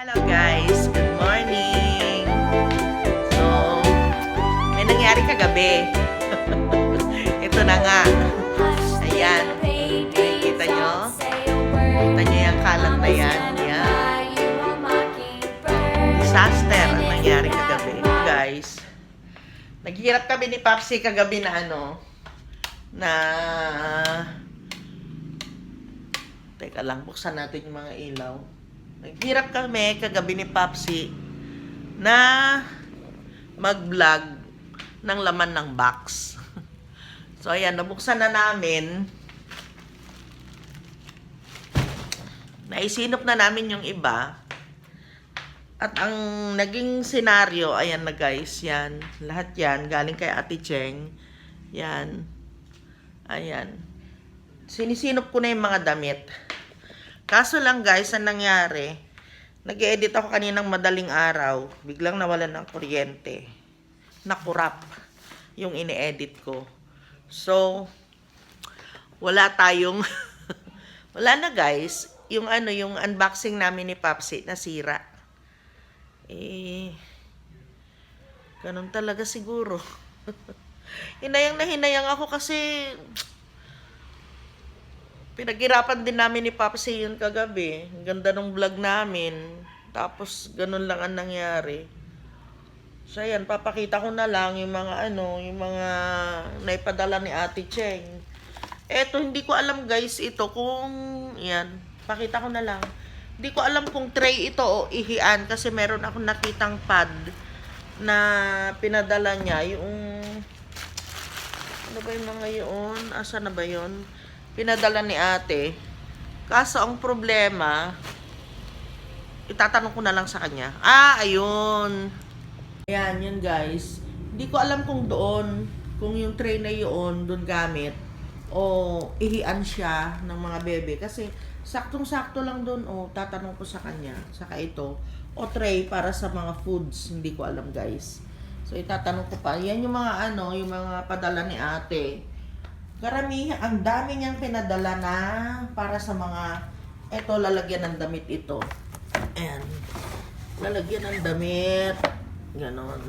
Hello guys, good morning. So, may nangyari kagabi. Ito na nga. Ayan. Kita nyo? Kita nyo yung kalat na yan. Yan. Disaster ang nangyari kagabi. Guys, naghihirap kami ni Papsi kagabi na teka lang, buksan natin yung mga ilaw. Naghirap kami kagabi ni Papsi na mag-vlog ng laman ng box. So, ayan, nabuksan na namin. Naisinop na namin yung iba. At ang naging senaryo, ayan na guys, yan. Lahat yan, galing kay Ate Cheng. Yan. Ayan. Sinisinop ko na yung mga damit. Kaso lang guys, ang nangyari, nag-edit ako kaninang madaling araw, biglang nawalan ng kuryente. Nakurap yung ini-edit ko. So, wala tayong, wala na guys, yung yung unboxing namin ni Papsi, nasira. Ganun talaga siguro. Hinayang na hinayang ako kasi pinaghirapan din namin ni Papsi yun kagabi. Ang ganda ng vlog namin. Tapos, ganun lang ang nangyari. So, ayan, papakita ko na lang yung mga yung mga naipadala ni Ate Cheng. Eto, hindi ko alam guys ito kung, yan, pakita ko na lang. Hindi ko alam kung tray ito o ihian kasi meron akong nakitang pad na pinadala niya. Yung, ano ba yung mga yun? Asa na ba yun? Pinadala ni ate. Kaso ang problema, itatanong ko na lang sa kanya. Ayun. Ayan, yun guys. Hindi ko alam kung doon, kung yung tray na yun, doon gamit, o ihian siya ng mga bebe. Kasi saktong-sakto lang doon, tatanong ko sa kanya. Saka ito, o tray para sa mga foods. Hindi ko alam guys. So itatanong ko pa. Yan yung mga yung mga padala ni ate. Karamihan, ang dami niyang pinadala na para sa mga, lalagyan ng damit ito. Ayan. Lalagyan ng damit. Ganon.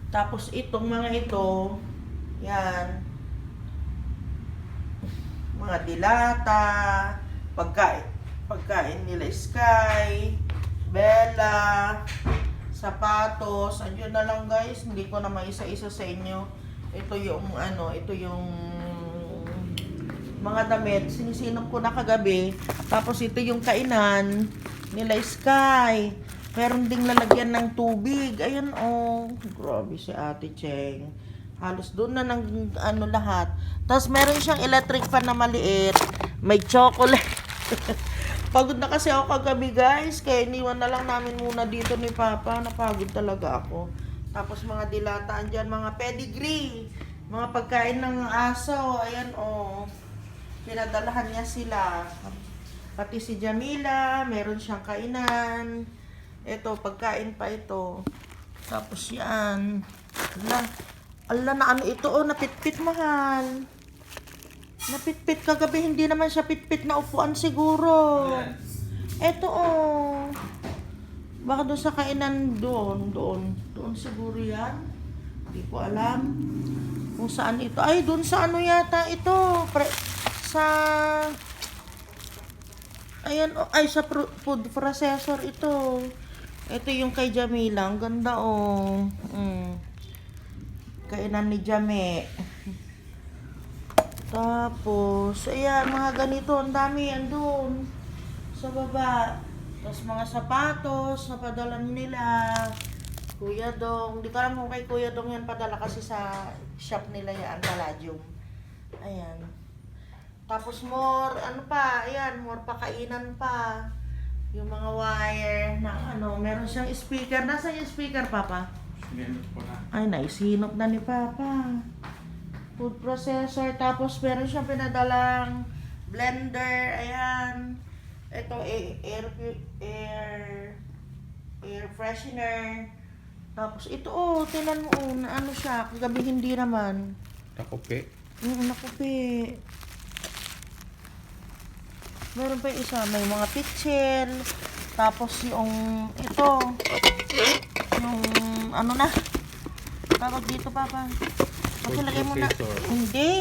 Tapos itong mga ito, yan. Mga dilata, pagkain nila Sky, Bella, sapatos. Andiyan na lang guys, hindi ko na maisa-isa sa inyo. Ito yung ito yung mga damit, sinisinop ko na kagabi. Tapos ito yung kainan nila Sky. Meron ding lalagyan ng tubig. Ayan grabe si Ate Cheng. Halos doon na ng lahat. Tapos meron siyang electric fan na maliit. May chocolate. Pagod na kasi ako kagabi guys. Kaya iniwan na lang namin muna dito ni Papa. Napagod talaga ako. Tapos mga dilataan dyan, mga pedigree. Mga pagkain ng aso. Ayan pinadalahan niya sila. Pati si Jamila, meron siyang kainan. Ito, pagkain pa ito. Tapos yan. Ala na ito, napitpit mahal. Napitpit kagabi, hindi naman siya pitpit na upuan siguro. Ito baka doon sa kainan doon siguro yan. Hindi ko alam kung saan ito. Ay, doon sa yata ito. Sa food processor ito. Ito yung kay Jamila. Ang ganda kainan ni Jame. Tapos, ayan, mga ganito. Ang dami andun sa baba. Tapos mga sapatos na padala nila. Kuya Dong. Hindi ko alam kung kay Kuya Dong yan padala kasi sa shop nila yan. Palladium. Ayan. Tapos more, ayan, more pakainan pa. Yung mga wire na meron siyang speaker. Nasaan yung speaker, Papa? Sinunod ko na. Ay, naisinop na ni Papa. Food processor. Tapos meron siyang pinadalang blender. Ayan. Ito, air freshener. Tapos ito, tinan mo, na siya. Kagabi hindi naman. Takope. Nakupi. Meron pa yung isa, may mga pitchel, Tapos yung ito, yung ano na, tawag dito papa. Kasi lagay mo na. Processor. Hindi.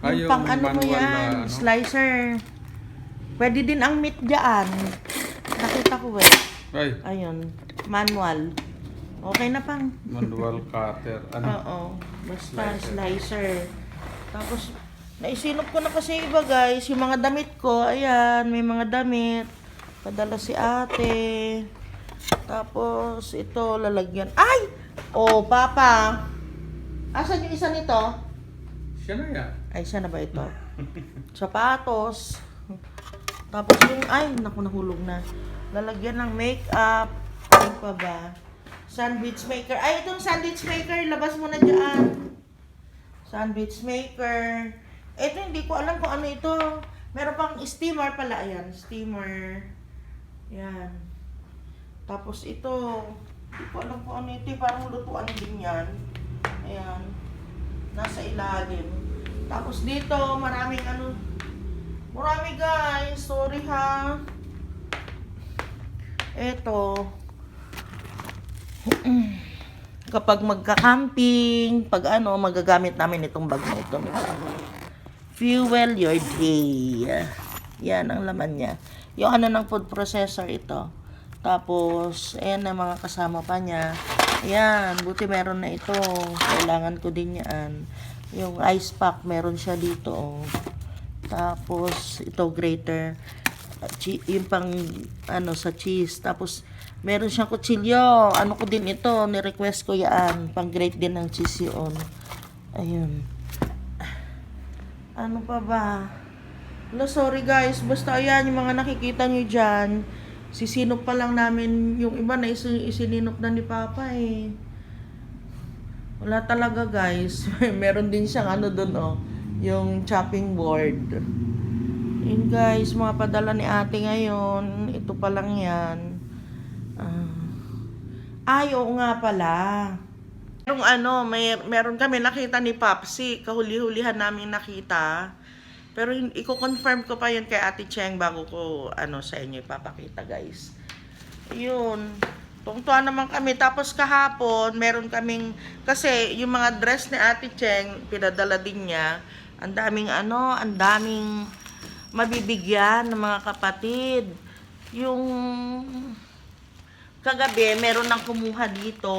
Yung Yung pang ano mo manual na yan, ano? slicer. Pwede din ang meat dyan. Nakita ko Ay, Ayun, manual. Okay na pang. manual cutter. Ano? Oo, basta slicer. Tapos, naisinop ko na kasi iba guys, yung mga damit ko, ayan, may mga damit. Padala si ate. Tapos, ito, lalagyan. Ay! Oh, papa. Asan yung isa nito? Siya na yan. Ay, siya na ba ito? Sapatos. Tapos yung, ay, naku, nahulog na. Lalagyan ng makeup. Ano pa ba? Sandwich maker. Ay, itong sandwich maker, labas mo na dyan. Sandwich maker. Ito, hindi ko alam kung ano ito. Meron pang steamer pala. Ayan, steamer. Yan. Tapos ito, hindi ko alam kung ano ito. Parang lutuan din yan. Ayan. Nasa ilalim. Tapos dito, maraming ano. Marami guys. Sorry ha. Ito. Kapag magka-camping, pag ano, magagamit namin itong bag na ito. Fuel your day. Yan ang laman niya. Yung ano ng food processor ito. Tapos, ayan na mga kasama pa niya. Ayan, buti meron na ito. Kailangan ko din yan. Yung ice pack, meron siya dito. Oh. Tapos, ito grater. Yung pang, ano, sa cheese. Tapos, meron siyang kutsilyo. Ano ko din ito, ni-request ko yan. Pang-grate din ng cheese yun. Ayun. Ano pa ba? Wala, sorry guys. Basta ayan, yung mga nakikita nyo dyan. Sisinop pa lang namin. Yung iba na isininop na ni Papa eh. Wala talaga guys. Meron din siyang ano dun oh. Yung chopping board. Yun guys, mga padala ni ate ngayon. Ito pa lang yan. Ay, oo nga pala. Merong ano, meron kami nakita ni Papsi. Kahuli-hulihan namin nakita. Pero i-confirm ko pa yun kay Ate Cheng bago ko ano sa inyo ipapakita guys. Yun. Tungtuan naman kami. Tapos kahapon, meron kaming, kasi yung mga dress ni Ate Cheng, pinadala din niya. Ang daming ano, ang daming mabibigyan ng mga kapatid. Yung kagabi, meron nang kumuha dito.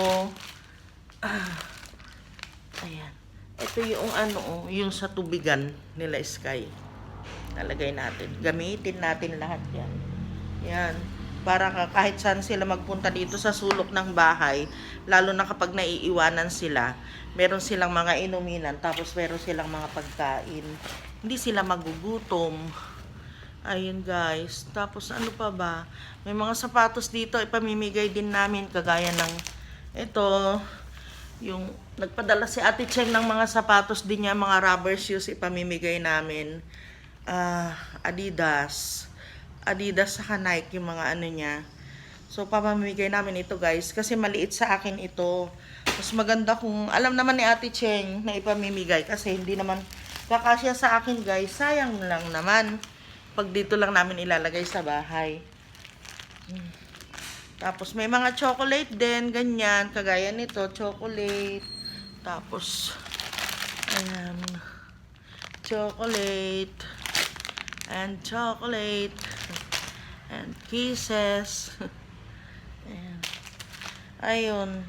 Ayan. Ito yung ano, yung sa tubigan nila Sky. Nalagay natin. Gamitin natin lahat yan. Yan. Para kahit saan sila magpunta dito sa sulok ng bahay, lalo na kapag naiiwanan sila, meron silang mga inuminan, tapos meron silang mga pagkain. Hindi sila magugutom. Ayun guys. Tapos ano pa ba? May mga sapatos dito, ipamimigay din namin kagaya ng ito, yung nagpadala si Ate Cheng ng mga sapatos din niya, mga rubber shoes ipamimigay namin. Adidas saka Nike yung mga ano niya. So papamimigay namin ito guys kasi maliit sa akin ito. Mas maganda kung alam naman ni Ate Cheng na ipamimigay kasi hindi naman kakasya sa akin guys. Sayang lang naman pag dito lang namin ilalagay sa bahay. Tapos may mga chocolate din, ganyan, kagaya nito, chocolate. Tapos ayan, chocolate and chocolate and kisses. Ayan. Ayun.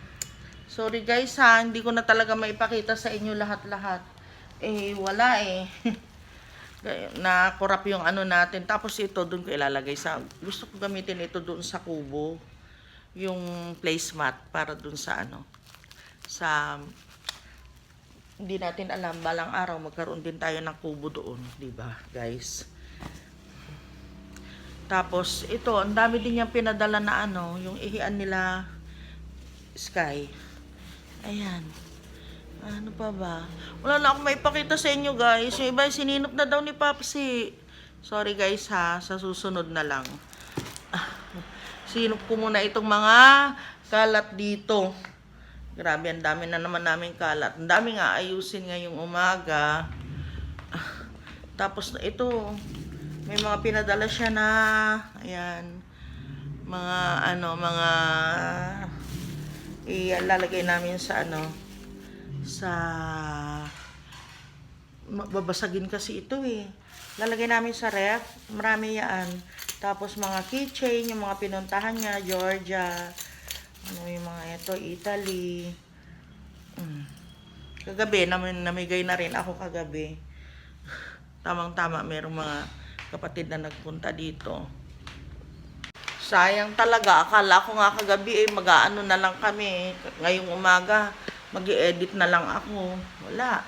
Sorry guys ha, hindi ko na talaga maipakita sa inyo lahat-lahat. Eh, wala eh. Na-corrupt yung ano natin. Tapos ito, doon ko ilalagay sa, gusto ko gamitin ito doon sa kubo. Yung placemat para doon sa ano, sa, hindi natin alam, balang araw magkaroon din tayo ng kubo doon, di ba guys? Tapos ito, ang dami din niyang pinadala na ano, yung ihian nila Sky. Ayan. Ano pa ba? Wala na akong maipakita sa inyo guys. Yung iba sininop na daw ni Papsi. Sorry guys ha, sa susunod na lang. Sinop ko muna itong mga kalat dito. Grabe, ang dami na naman namin kalat. Ang dami nga ayusin ngayong umaga. Tapos ito, may mga pinadala siya na, ayan, mga ano, mga ilalagay namin sa ano, sa babasagin kasi ito eh. Lalagay namin sa ref, marami yan. Tapos mga keychain, yung mga pinuntahan niya, Georgia, ano yung mga ito, Italy. Kagabi, namigay na rin ako kagabi. Tamang-tama, merong mga kapatid na nagpunta dito. Sayang talaga, akala ko nga kagabi mag-aano na lang kami. Ngayong umaga, mag-i-edit na lang ako. Wala.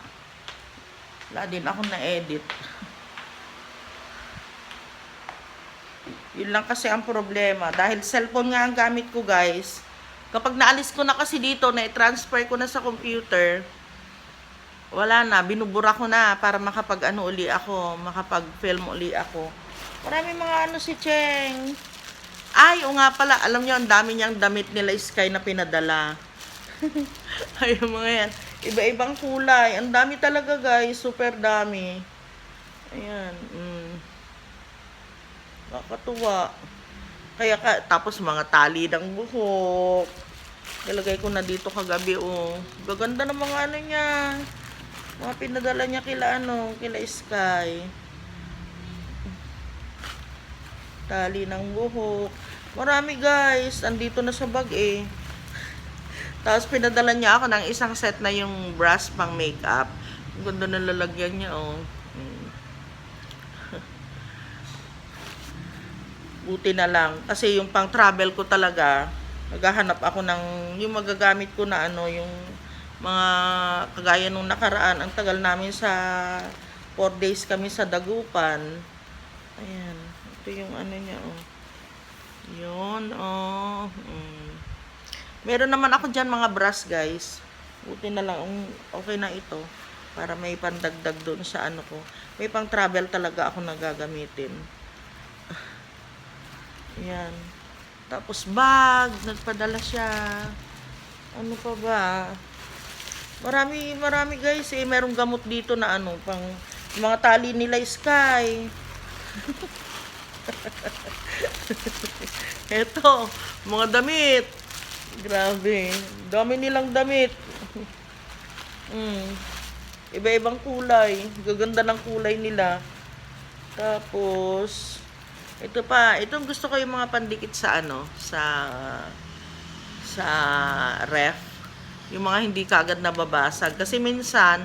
Wala din ako na-edit. Yun lang kasi ang problema. Dahil cellphone nga ang gamit ko, guys. Kapag naalis ko na kasi dito, na-transfer ko na sa computer, wala na, binubura ko na para makapag-ano uli ako, makapag-film uli ako. Marami mga ano si Cheng. Ay, o nga pala, alam niyo, ang dami niyang damit nila Sky na pinadala. Ay, mga yan. Iba-ibang kulay. Ang dami talaga, guys. Super dami. Ayan. Nakakatuwa. Kaya tapos mga tali ng buhok. Nilagay ko na dito kagabi, oh. Gaganda ng mga ano niya. Mga pinadala niya kila ano, kila Sky. Tali ng buhok. Marami, guys. Andito na sa bag eh. Tapos pinadala niya ako ng isang set na yung brush pang makeup. Ang ganda ng lalagyan niya, oh. Buti na lang. Kasi yung pang travel ko talaga, naghahanap ako ng yung magagamit ko na ano, yung mga kagaya nung nakaraan. Ang tagal namin sa 4 days kami sa Dagupan. Ayan. Ito yung ano niya, oh. Yun, oh. Meron naman ako dyan mga brush, guys. Buti na lang, okay na ito. Para may pandagdag doon sa ano ko. May pang travel talaga ako nagagamitin. Ayan. Tapos bag, nagpadala siya. Ano pa ba? Marami guys eh. Merong gamot dito na ano, pang mga tali nila Sky. Eto, mga damit. Grabe. Dami nilang damit. Iba-ibang kulay. Gaganda ng kulay nila. Tapos, ito pa. Itong gusto ko yung mga pandikit sa ano, sa ref. Yung mga hindi kaagad nababasag. Kasi minsan,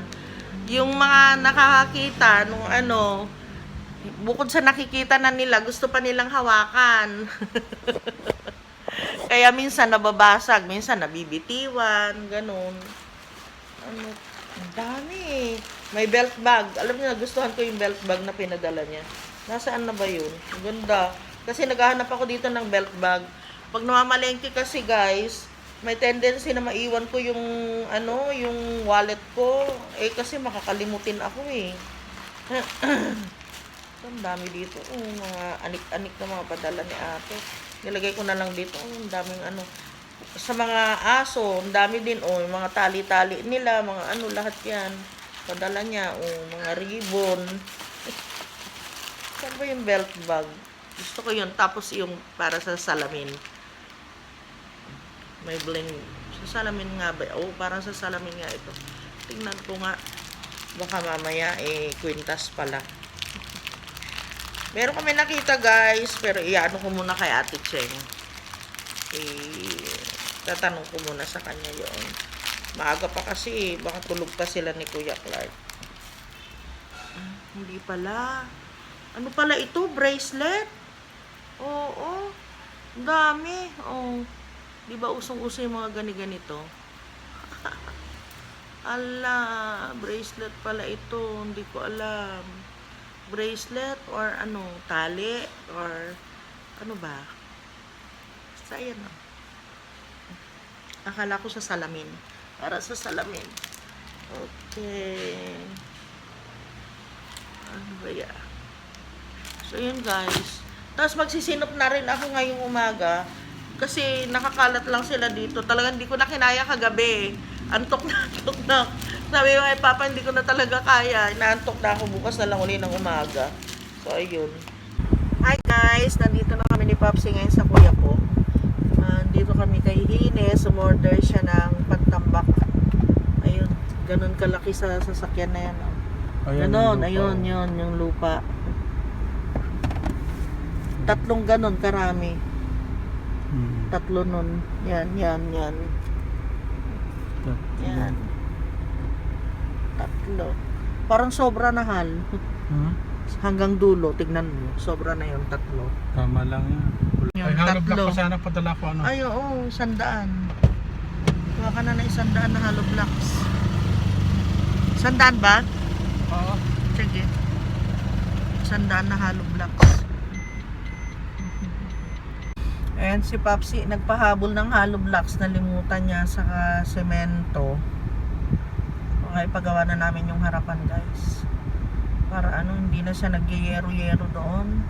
yung mga nakakakita nung ano, bukod sa nakikita na nila, gusto pa nilang hawakan. Kaya minsan nababasag, minsan nabibitiwan, ganun. Ano, ang dami. May belt bag. Alam niyo, nagustuhan ko yung belt bag na pinadala niya. Nasaan na ba yun? Ang ganda. Kasi naghahanap ako dito ng belt bag. Pag namamalengke kasi, guys, may tendency na maiwan ko yung ano, yung wallet ko. Eh kasi makakalimutin ako eh. Ang dami dito. Mga anik-anik na mga padala ni ate. Nilagay ko na lang dito. Ang daming ano. Sa mga aso, ang dami din. Yung mga tali-tali nila, mga ano, lahat yan. Padala niya. Mga ribbon. Saan ba yung belt bag? Gusto ko yun. Tapos yung para sa salamin. May bling. Sa salamin nga ba? Parang sa salamin nga ito. Tingnan ko nga. Baka mamaya, kwintas pala. Meron kami nakita, guys. Pero iano ko muna kay Ate Cheng. Tatanong ko muna sa kanya yun. Maaga pa kasi. Baka tulog pa sila ni Kuya Clark. Hindi pala. Ano pala ito? Bracelet? Oo. Ang dami. Di ba usong-uso yung mga gani-ganito? Ala, bracelet pala ito. Hindi ko alam. Bracelet or ano, tali or ano ba? Basta yan, oh. Akala ko sa salamin. Para sa salamin. Okay. Ano ba yan? So, yun guys. Tapos magsisinop na rin ako ngayong umaga. Kasi nakakalat lang sila dito. Talagang hindi ko na kinaya kagabi. Antok na, antok na. Sabi ko, ay Papa, hindi ko na talaga kaya. Inaantok na ako, bukas na lang uli ng umaga. So, ayun. Hi guys! guys, nandito na kami ni Papsi ngayon sa kuya po. Dito kami kay Hines, umorder siya ng pantambak. Ayun, ganun kalaki sa sasakyan na yan. Oh. Ayan, Ganon, yung lupa. ayun, yun, yung lupa. Tatlong ganon karami. Tatlo nun. Yan. Yan. Tatlo. Parang sobra na hal. Hanggang dulo, tignan mo. Sobra na yung tatlo. Tama lang yan. Yung Ay, hollow block tatlo. pa sana padala ko ano. Ay, oo, 100. Kuha ka na ng 100 na hollow blocks. 100 ba? Oo. Sige. 100 na hollow blocks. And si Papsi nagpahabol ng hollow blocks, nalimutan niya sa semento. Okay, pagawa na namin yung harapan, guys. Para hindi na siya nagyeyero-yero doon.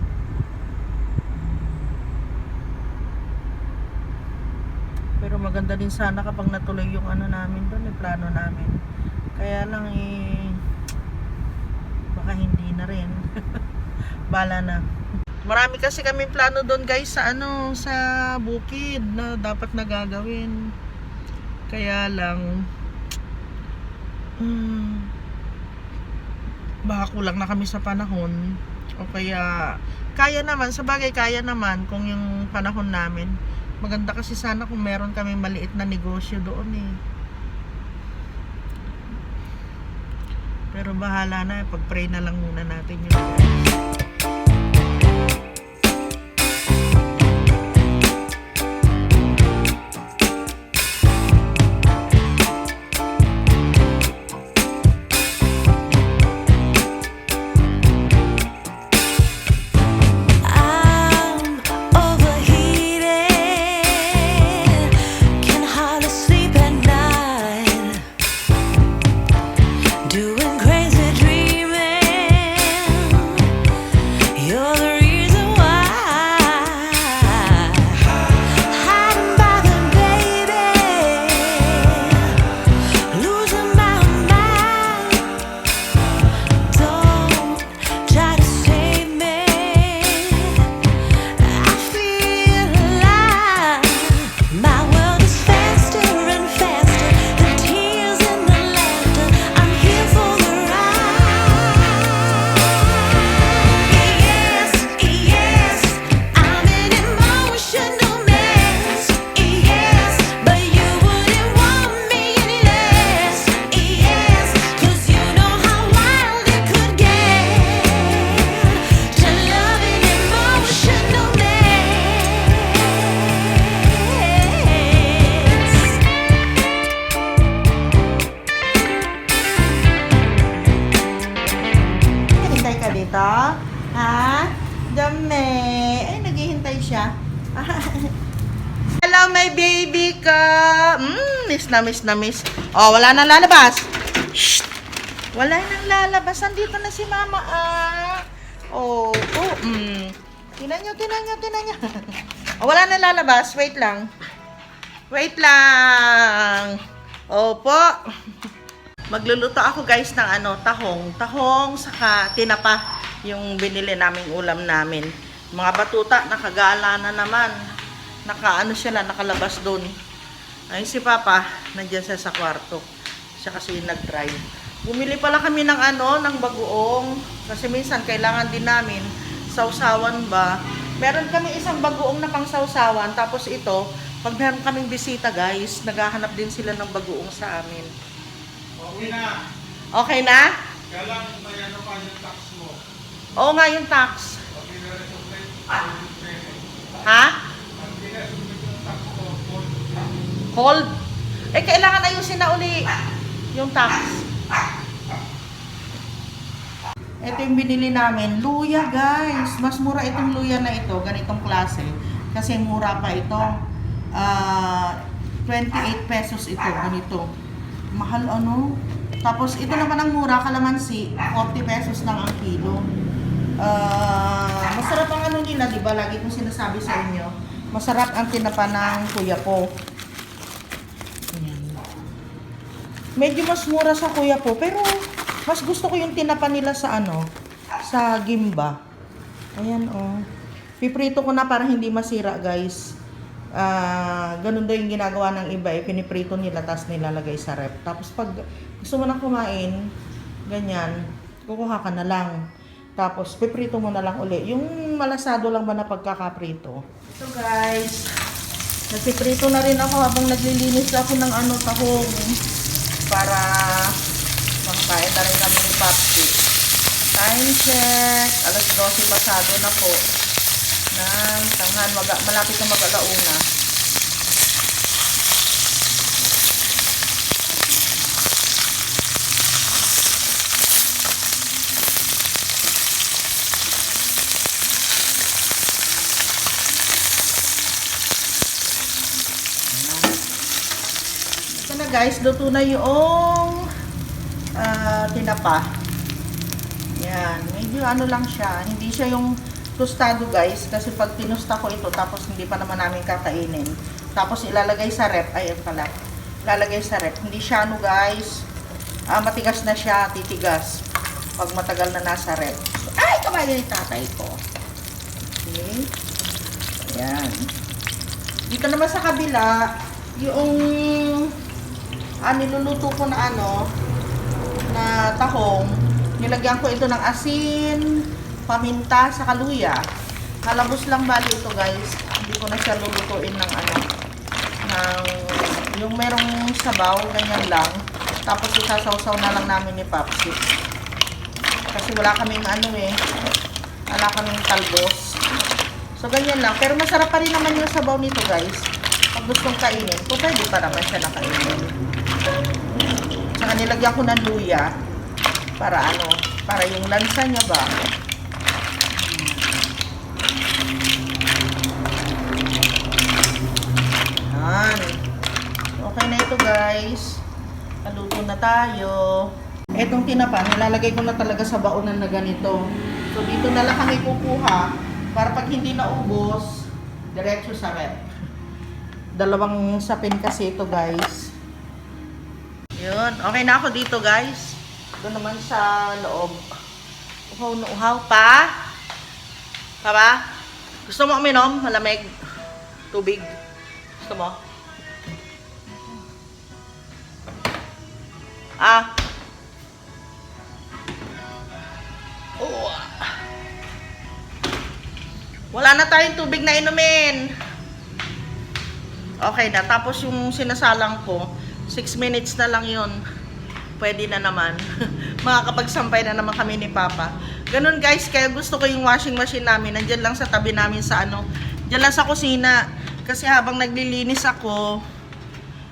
Pero maganda din sana kapag natuloy yung namin doon, yung plano namin. Kaya lang baka hindi na rin. Bala na. Marami kasi kami plano doon, guys, sa sa bukid na dapat nagagawin. Kaya lang baka kulang na kami sa panahon, o kaya kaya naman, sa bagay kaya naman kung yung panahon namin. Maganda kasi sana kung meron kami maliit na negosyo doon Pero bahala na, pag-pray na lang muna natin yun, guys. I'm overheated, can hardly sleep at night, doing crazy dreaming. You're the reason why, hiding by the baby, losing my mind. Don't try to save me. I feel alive. My world is faster and faster. The tears and the laughter. I'm here for the ride. Yes, yes, I'm an emotional mess. Yes, but you wouldn't want me any less. Yes, 'cause you know how wild it could get to love an emotional mess. Hintay ka dito? Ha? Dami. Ay, naghihintay siya. Hello, my baby ka. Miss na miss. Oh, wala nang lalabas. Shh! Wala nang lalabas. Andito na si mama, Oh, Tinan nyo. Oh, wala nang lalabas. Wait lang. Opo. Magluluto ako, guys, ng tahong saka tinapa, yung binili naming ulam namin. Mga batuta, nakagala na naman. Nakalabas doon. Ayun si Papa, nandiyan siya sa kwarto. Siya kasi yung nag-drive. Bumili pala kami ng ng bagoong, kasi minsan kailangan din namin sausawan ba. Meron kami isang bagoong na pang sausawan, tapos ito, pag meron kaming bisita, guys, naghahanap din sila ng bagoong sa amin. Okay na. Okay na? Kaya lang, may pa yung tax mo. Oo nga, yung tax. Okay na rin Ha? Hindi na yung tax mo. Cold? Kailangan ayusin na uli yung tax. Ito yung binili namin. Luya, guys. Mas mura itong luya na ito. Ganitong klase. Kasi mura pa ito. 28 pesos ito. Ganito. Mahal Tapos ito naman ang mura, kalamansi. 40 pesos lang ang kilo. Masarap ang nila, di ba? Lagi kong sinasabi sa inyo. Masarap ang tinapa ng Kuya Po. Ayan. Medyo mas mura sa Kuya Po, pero mas gusto ko yung tinapa nila sa sa Gimba. Ayan, Piprito ko na para hindi masira, guys. Ganun daw yung ginagawa ng iba, piniprito nila tapos nilalagay sa rep. Tapos pag gusto mo na kumain, ganyan, kukuha ka na lang. Tapos piprito mo na lang uli. Yung malasado lang ba na pagkakaprito. So guys, nagpiprito na rin ako habang naglilinis ako ng tahong para makain na rin kami ni Papsi. Time check, alas 12 pasado na po ng tanghal, malapit na mag-alauna. Ito na guys, luto na yung tinapa. Yan, medyo ano lang siya, hindi siya yung tostado guys, kasi pag tinusta ko ito tapos hindi pa naman namin kakainin, tapos ilalagay sa rep, ayan pala, ilalagay sa rep, hindi siya ano guys, matigas na siya, titigas pag matagal na nasa rep. So, ay, kamay yung tatay ko. Okay, ayan. Dito naman sa kabila, yung niluluto ko na na tahong, nilagyan ko ito ng asin, paminta sa kaluya. Halabos lang bali ito guys. Hindi ko na siya lulutuin ng yung merong sabaw, ganyan lang. Tapos isasawsaw na lang namin ni Papsi. Kasi wala kaming wala kaming talbos. So ganyan lang. Pero masarap pa rin naman yung sabaw nito guys. Pag gustong kainin, kung pwede pa naman siya nakainin. Saka nilagyan ko ng luya para para yung lansa niya ba. Okay na ito guys. Naluto na tayo. Etong tinapa, nilalagay ko na talaga sa baonan na ganito. So dito na lang kami kukuha para pag hindi naubos, diretso sa rep. Dalawang sapin kasi ito guys. Yun. Okay na ako dito guys. Doon naman sa loob. Uhaw na uhaw pa. Papa? Gusto mo uminom? Malamig. Tubig. Gusto mo? Wala na tayong tubig na inumin. Okay na. Tapos yung sinasalang ko, 6 minutes na lang yun. Pwede na naman. Makakapagsampay na naman kami ni Papa. Ganun guys, kaya gusto ko yung washing machine namin. Nandyan lang sa tabi namin sa dyan lang sa kusina. Kasi habang naglilinis ako,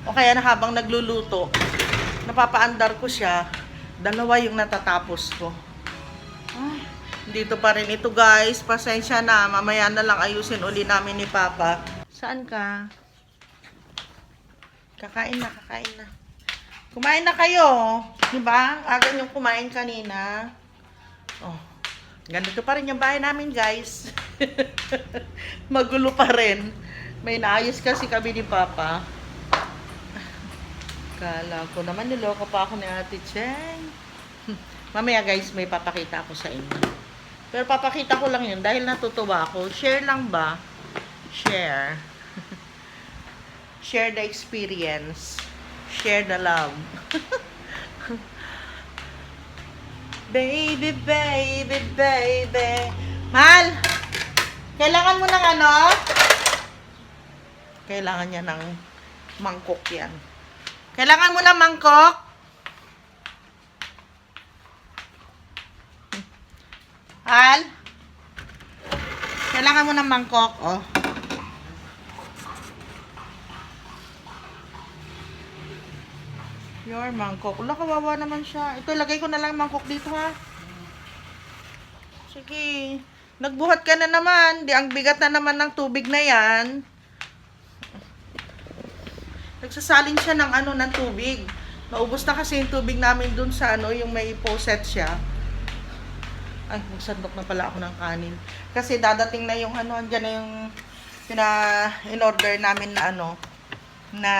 o kaya na habang nagluluto, napapaandar ko siya. Dalawa yung natatapos ko. Dito pa rin ito guys. Pasensya na. Mamaya na lang ayusin uli namin ni Papa. Saan ka? Kakain na, kakain na. Kumain na kayo. Diba? Aga nyo kumain kanina. Oh. Ganito pa rin yung bahay namin guys. Magulo pa rin. May naayos kasi kami ni Papa. Kala ko naman niloko pa ako ni Ate Cheng. Mamaya guys, may papakita ako sa inyo. Pero papakita ko lang yun dahil natutuwa ako. Share lang ba? Share. Share the experience. Share the love. Baby, baby, baby. Mahal! Kailangan mo ng Kailangan niya ng mangkok yan. Kailangan mo ng mangkok? Hal? Kailangan mo ng mangkok, oh. Your mangkok. Wala, kawawa naman siya. Ito, lagay ko na lang mangkok dito, ha. Sige. Nagbuhat ka na naman. Di, ang bigat na naman ng tubig na yan. Nagsasalin siya ng ng tubig. Naubos na kasi yung tubig namin dun sa yung may faucet siya. Ay, magsandok na pala ako ng kanin. Kasi dadating na yung andyan na yung in-order namin na na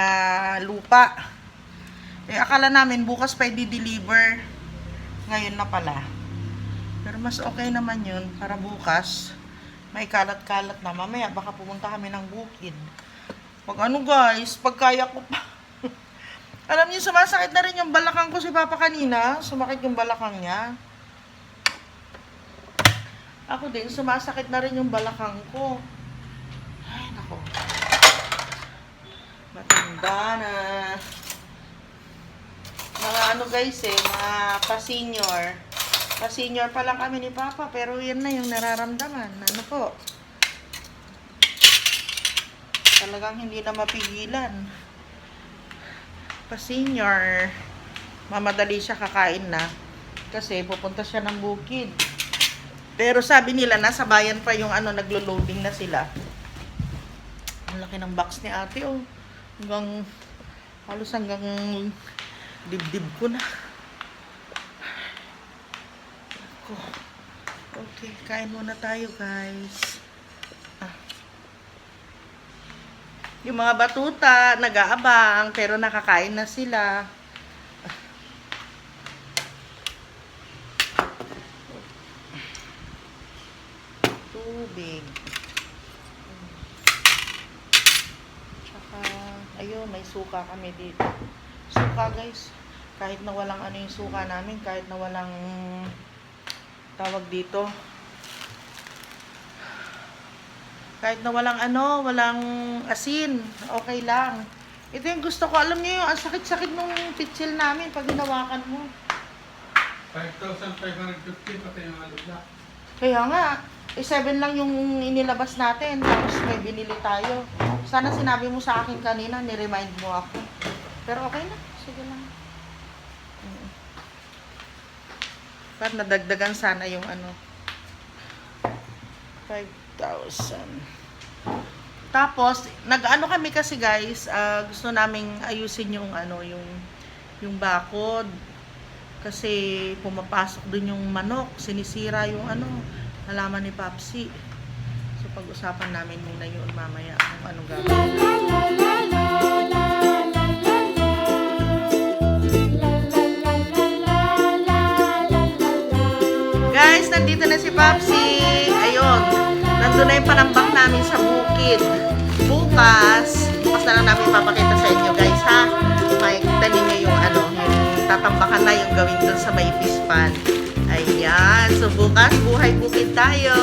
lupa. Eh, akala namin bukas pa i-deliver. Ngayon na pala. Pero mas okay naman yun para bukas May kalat-kalat na. Mamaya baka pumunta kami ng bukid. Pag ano guys, pag kaya ko pa. Alam niyo, sumasakit na rin yung balakang ko si Papa kanina. Sumakit yung balakang niya. Ako din, sumasakit na rin yung balakang ko. Ay, nako. Matanda na. Mga ano guys mga pa-senior. Pa-senior pa lang kami ni Papa, pero yan na yung nararamdaman. Ano po? Talagang hindi na mapigilan. Pa-senior. Mamadali siya kakain na. Kasi pupunta siya ng bukid. Pero sabi nila, nasa bayan pa yung ano, naglo-loading na sila. Ang laki ng box ni ate, oh. Halos hanggang dibdib ko na. Ako. Okay, kain muna tayo, guys. Yung mga batuta, nag-aabang, pero nakakain na sila. Tubig. Tsaka, ayun, may suka kami dito. Suka, guys. Kahit na walang ano yung suka namin, kahit na walang tawag dito. Kahit na walang ano, walang asin, okay lang. Ito yung gusto ko. Alam niyo yung ang sakit-sakit nung pitsil namin pag hinawakan mo. 5,550 pati yung alubla. Kaya nga, 7 lang yung inilabas natin, tapos may binili tayo. Sana sinabi mo sa akin kanina, ni-remind mo ako. Pero okay na, sige lang. Parang nadagdagan sana yung ano, 5,000. Tapos, nag-ano kami kasi guys, gusto naming ayusin yung ano, yung bakod. Kasi pumapasok dun yung manok, sinisira yung ano, halaman ni Papsi. So pag-usapan namin muna yun mamaya kung anong gagawin. Guys, nandito na si Papsi. Ayun, nandun na yung panambak namin sa bukid. Bukas na lang namin papakita sa inyo guys ha. Makikita ninyo yung ano, yung tatambakan na yung gawin dun sa may fish pan. Ayan, so bukas buhay bukid tayo.